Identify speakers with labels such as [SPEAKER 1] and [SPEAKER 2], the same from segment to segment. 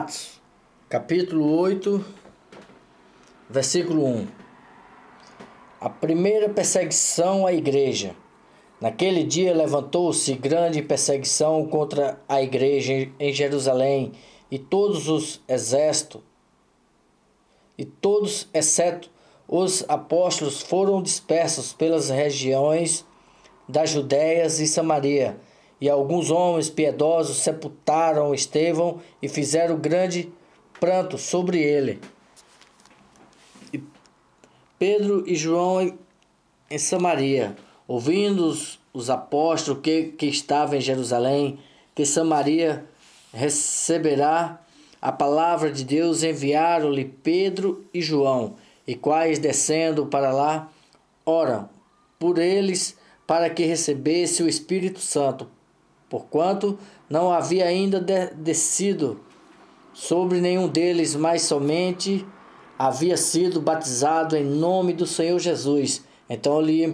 [SPEAKER 1] Atos, capítulo 8, versículo 1. A primeira perseguição à igreja. Naquele dia levantou-se grande perseguição contra a igreja em Jerusalém, e todos os exércitos, exceto os apóstolos, foram dispersos pelas regiões da Judéia e Samaria. E alguns homens piedosos sepultaram Estevão e fizeram grande pranto sobre ele. E Pedro e João em Samaria, ouvindo os apóstolos que estavam em Jerusalém, que Samaria receberá a palavra de Deus, enviaram-lhe Pedro e João, e quais, descendo para lá, oram por eles para que recebesse o Espírito Santo, porquanto não havia ainda descido sobre nenhum deles, mas somente havia sido batizado em nome do Senhor Jesus. Então lhe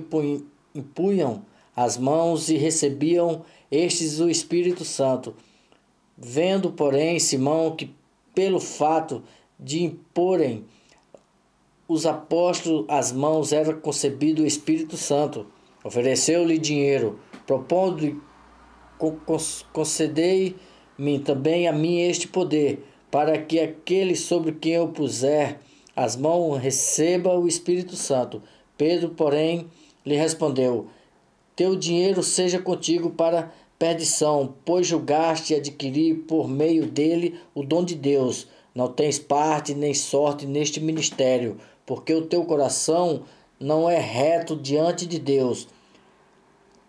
[SPEAKER 1] impunham as mãos e recebiam estes o Espírito Santo. Vendo, porém, Simão que pelo fato de imporem os apóstolos as mãos era concebido o Espírito Santo, ofereceu-lhe dinheiro, propondo: concedei-me também a mim este poder, para que aquele sobre quem eu puser as mãos receba o Espírito Santo. Pedro, porém, lhe respondeu: teu dinheiro seja contigo para perdição, pois julgaste adquirir por meio dele o dom de Deus. Não tens parte nem sorte neste ministério, porque o teu coração não é reto diante de Deus.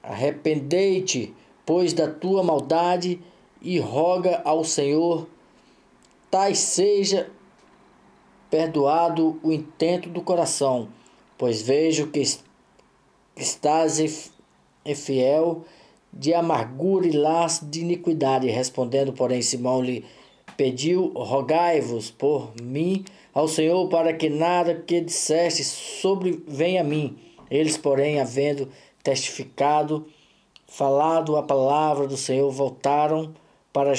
[SPEAKER 1] Arrependei-te, pois, da tua maldade, e roga ao Senhor, tais seja perdoado o intento do coração, pois vejo que estás infiel de amargura e laço de iniquidade. Respondendo, porém, Simão lhe pediu: rogai-vos por mim ao Senhor, para que nada que disseste sobrevenha a mim. Eles, porém, havendo falado a palavra do Senhor, voltaram para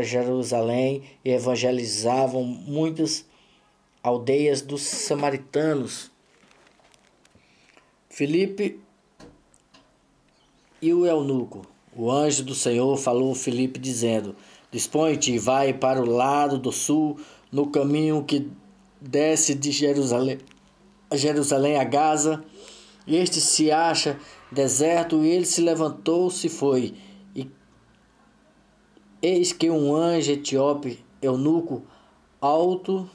[SPEAKER 1] Jerusalém e evangelizavam muitas aldeias dos samaritanos. Filipe e o eunuco. O anjo do Senhor falou a Filipe, dizendo: dispõe-te e vai para o lado do sul, no caminho que desce de Jerusalém a Gaza. Este se acha deserto. E ele se levantou, se foi. E eis que um anjo etíope, eunuco, alto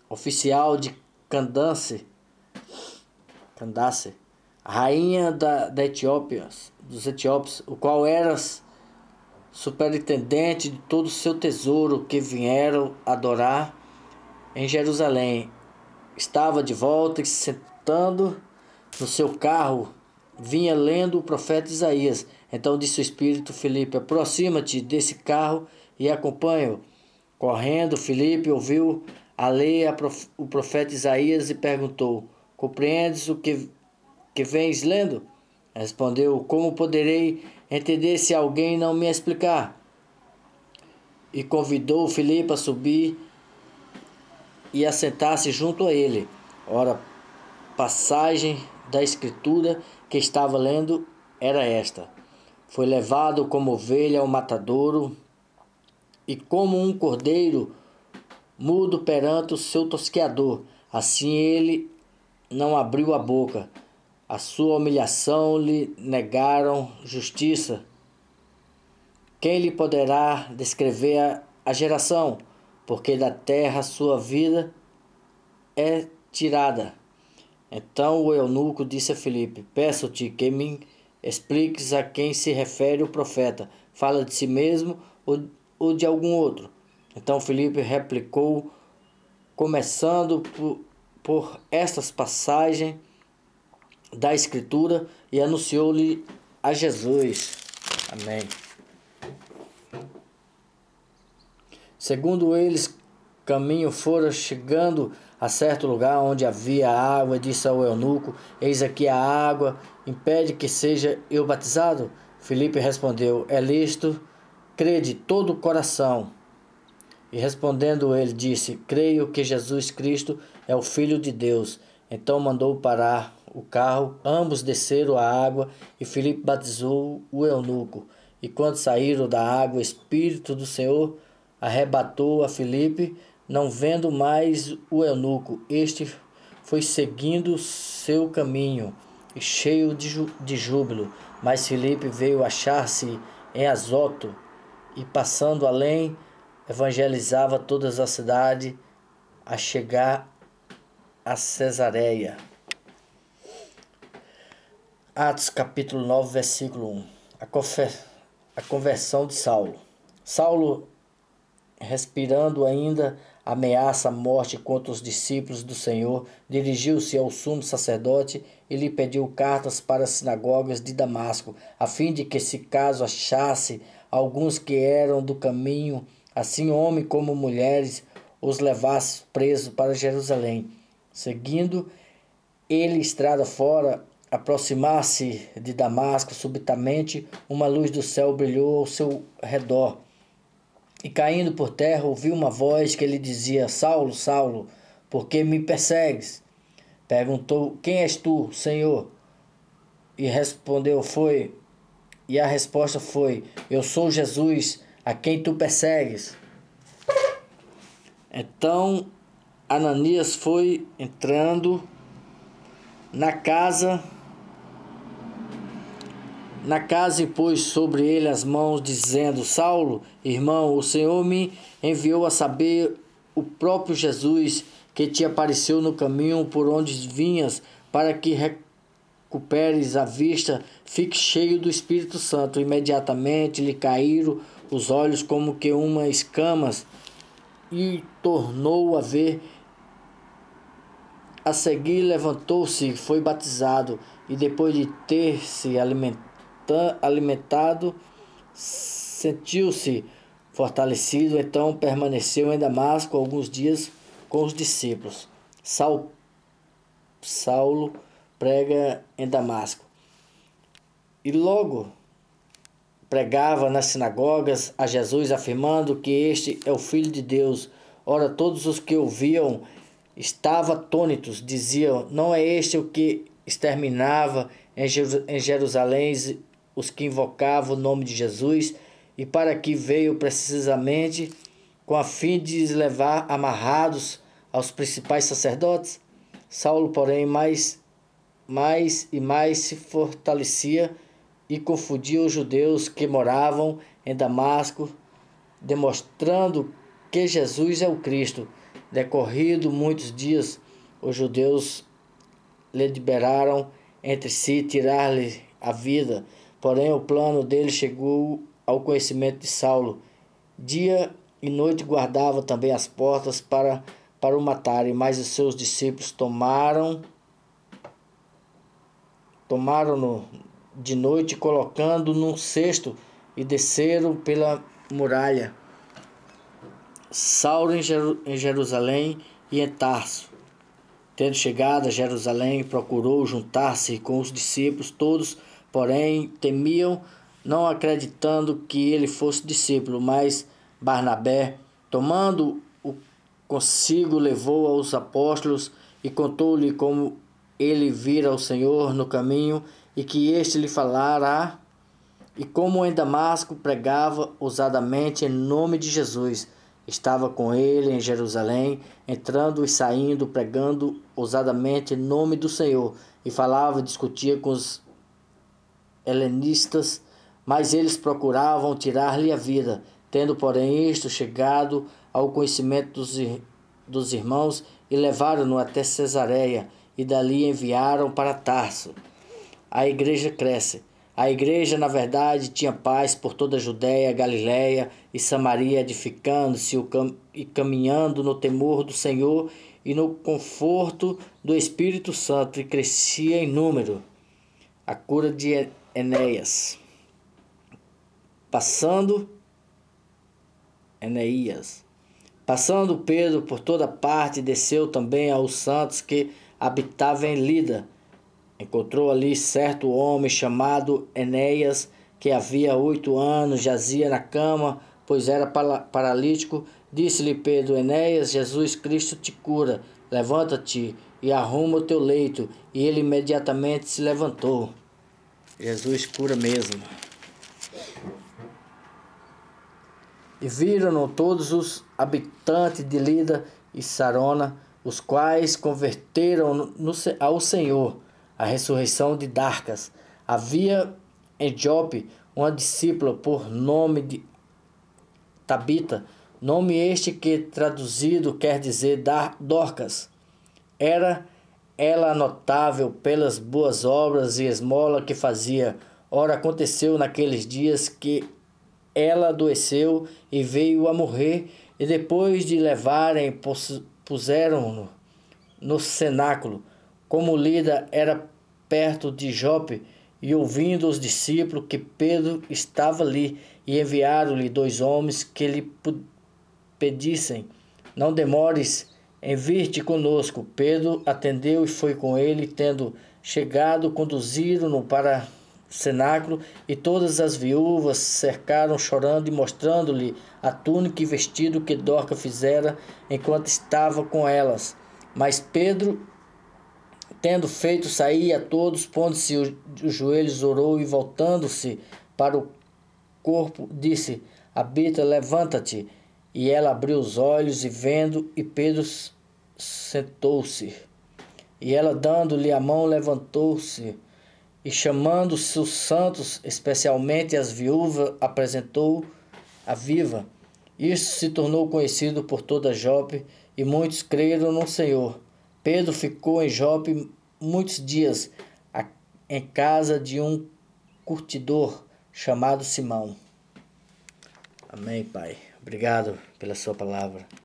[SPEAKER 1] oficial de Candace, a rainha da Etiópia, dos etíopes, o qual era superintendente de todo o seu tesouro, que vieram adorar em Jerusalém, estava de volta e, sentando no seu carro, vinha lendo o profeta Isaías. Então disse o Espírito: Filipe, aproxima-te desse carro e acompanha-o. Correndo, Filipe ouviu a ler o profeta Isaías e perguntou: compreendes o que vens lendo? Respondeu: como poderei entender se alguém não me explicar? E convidou Filipe a subir e a sentar-se junto a ele. Ora, passagem da escritura que estava lendo era esta: foi levado como ovelha ao matadouro, e como um cordeiro mudo perante o seu tosqueador, assim ele não abriu a boca. A sua humilhação lhe negaram justiça. Quem lhe poderá descrever a geração? Porque da terra sua vida é tirada. Então o eunuco disse a Filipe: peço-te que me expliques a quem se refere o profeta. Fala de si mesmo ou de algum outro? Então Filipe replicou, começando por estas passagens da Escritura, e anunciou-lhe a Jesus. Amém. Segundo eles, caminho fora, chegando a certo lugar onde havia água, disse ao eunuco: eis aqui a água, impede que seja eu batizado? Filipe respondeu: é lícito, crê de todo o coração. E respondendo ele, disse: Creio que Jesus Cristo é o Filho de Deus. Então mandou parar o carro, ambos desceram à água, e Filipe batizou o eunuco. E quando saíram da água, o Espírito do Senhor arrebatou a Filipe, não vendo mais o eunuco. Este foi seguindo seu caminho, e cheio de júbilo. Mas Filipe veio achar-se em Azoto, e passando além, evangelizava todas as cidades, a chegar a Cesareia. Atos capítulo 9, versículo 1. A conversão de Saulo. Saulo, respirando ainda ameaça a morte contra os discípulos do Senhor, dirigiu-se ao sumo sacerdote e lhe pediu cartas para as sinagogas de Damasco, a fim de que, se caso achasse alguns que eram do caminho, assim homens como mulheres, os levasse presos para Jerusalém. Seguindo ele estrada fora, aproximar-se de Damasco, subitamente uma luz do céu brilhou ao seu redor. E caindo por terra, ouviu uma voz que lhe dizia: Saulo, Saulo, por que me persegues? Perguntou: Quem és tu, Senhor? E a resposta foi: Eu sou Jesus, a quem tu persegues. Então Ananias foi entrando na casa e pôs sobre ele as mãos, dizendo: Saulo, irmão, o Senhor me enviou a saber o próprio Jesus, que te apareceu no caminho por onde vinhas, para que recuperes a vista, fique cheio do Espírito Santo. Imediatamente lhe caíram os olhos como que uma escamas, e tornou a ver. A seguir levantou-se e foi batizado, e depois de ter se alimentado, sentiu-se fortalecido. Então permaneceu em Damasco alguns dias com os discípulos. Saulo prega em Damasco. E logo pregava nas sinagogas a Jesus, afirmando que este é o Filho de Deus. Ora, todos os que ouviam estavam atônitos, diziam: Não é este o que exterminava em Jerusalém os que invocavam o nome de Jesus? E para que veio precisamente com a fim de os levar amarrados aos principais sacerdotes? Saulo, porém, mais se fortalecia e confundia os judeus que moravam em Damasco, demonstrando que Jesus é o Cristo. Decorrido muitos dias, os judeus lhe liberaram entre si tirar-lhe a vida. Porém, o plano dele chegou ao conhecimento de Saulo. Dia e noite guardava também as portas para o matarem, mas os seus discípulos tomaram-no de noite, colocando num cesto, e desceram pela muralha. Saulo em Jerusalém e em Tarso. Tendo chegado a Jerusalém, procurou juntar-se com os discípulos. Todos, porém, temiam, não acreditando que ele fosse discípulo. Mas Barnabé, tomando-o consigo, levou aos apóstolos e contou-lhe como ele vira o Senhor no caminho, e que este lhe falara, e como em Damasco pregava ousadamente em nome de Jesus. Estava com ele em Jerusalém, entrando e saindo, pregando ousadamente em nome do Senhor, e falava e discutia com os helenistas, mas eles procuravam tirar-lhe a vida. Tendo, porém, isto chegado ao conhecimento dos irmãos, e levaram-no até Cesareia, e dali enviaram para Tarso. A igreja cresce. A igreja, na verdade, tinha paz por toda a Judéia, Galiléia e Samaria, edificando-se e caminhando no temor do Senhor e no conforto do Espírito Santo, e crescia em número. A cura de Enéas. Passando Pedro por toda parte, desceu também aos santos que habitavam em Lida. Encontrou ali certo homem chamado Enéas, que havia 8 anos jazia na cama pois era paralítico. Disse-lhe Pedro: Enéas, Jesus Cristo te cura. Levanta-te e arruma o teu leito. E ele imediatamente se levantou. Jesus cura mesmo. E viram-no todos os habitantes de Lida e Sarona, os quais converteram ao Senhor. A ressurreição de Dorcas. Havia em Jope uma discípula por nome de Tabita, nome este que traduzido quer dizer Dorcas. Era ela notável pelas boas obras e esmola que fazia. Ora, aconteceu naqueles dias que ela adoeceu e veio a morrer, e depois de levarem, puseram-no no cenáculo. Como Lida era perto de Jope, e ouvindo os discípulos que Pedro estava ali, e enviaram-lhe 2 homens que lhe pedissem: não demores em vir-te conosco. Pedro atendeu e foi com ele. Tendo chegado, conduziram-no para o cenáculo, e todas as viúvas cercaram chorando e mostrando-lhe a túnica e vestido que Dorcas fizera enquanto estava com elas. Mas Pedro, tendo feito sair a todos, pondo-se os joelhos, orou, e voltando-se para o corpo, disse: Tabita, levanta-te. E ela abriu os olhos, e vendo, e Pedro sentou-se. E ela, dando-lhe a mão, levantou-se, e chamando os santos, especialmente as viúvas, apresentou a viva. Isso se tornou conhecido por toda Jope, e muitos creram no Senhor. Pedro ficou em Jope muitos dias, em casa de um curtidor chamado Simão. Amém, Pai. Obrigado pela sua palavra.